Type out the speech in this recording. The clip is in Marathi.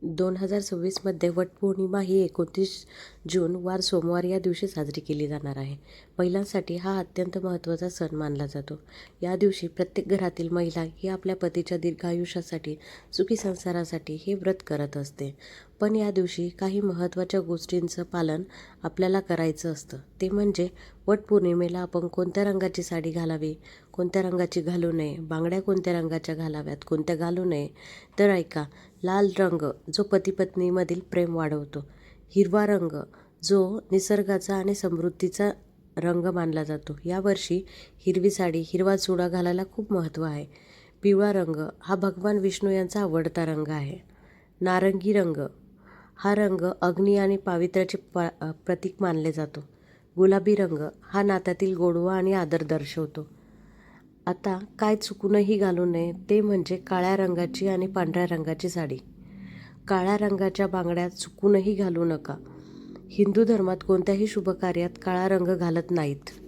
2026मध्ये वटपौर्णिमा ही 29 जून वार सोमवार या दिवशी साजरी केली जाणार आहे. महिलांसाठी हा अत्यंत महत्त्वाचा सण मानला जातो. या दिवशी प्रत्येक घरातील महिला ही आपल्या पतीच्या दीर्घायुष्यासाठी, सुखी संसारासाठी हे व्रत करत असते. पण या दिवशी काही महत्त्वाच्या गोष्टींचं पालन आपल्याला करायचं असतं. ते म्हणजे वटपौर्णिमेला आपण कोणत्या रंगाची साडी घालावी, कोणत्या रंगाची घालू नये, बांगड्या कोणत्या रंगाच्या घालाव्यात, कोणत्या घालू नये. तर ऐका, लाल रंग जो पती-पत्नीमधील प्रेम वाढवतो. हिरवा रंग जो निसर्गाचा आणि समृद्धीचा रंग मानला जातो. यावर्षी हिरवी साडी, हिरवा चुडा घालायला खूप महत्त्व आहे. पिवळा रंग हा भगवान विष्णू यांचा आवडता रंग आहे. नारंगी रंग हा रंग अग्नी आणि पावित्र्याचे प्रतीक मानले जातो. गुलाबी रंग हा नात्यातील गोडवा आणि आदर दर्शवतो. आता काय चुकूनही घालू नये ते म्हणजे काळ्या रंगाची आणि पांढऱ्या रंगाची साडी. काळ्या रंगाच्या बांगड्या चुकूनही घालू नका. हिंदू धर्मात कोणत्याही शुभ कार्यात काळा रंग घालत नाहीत.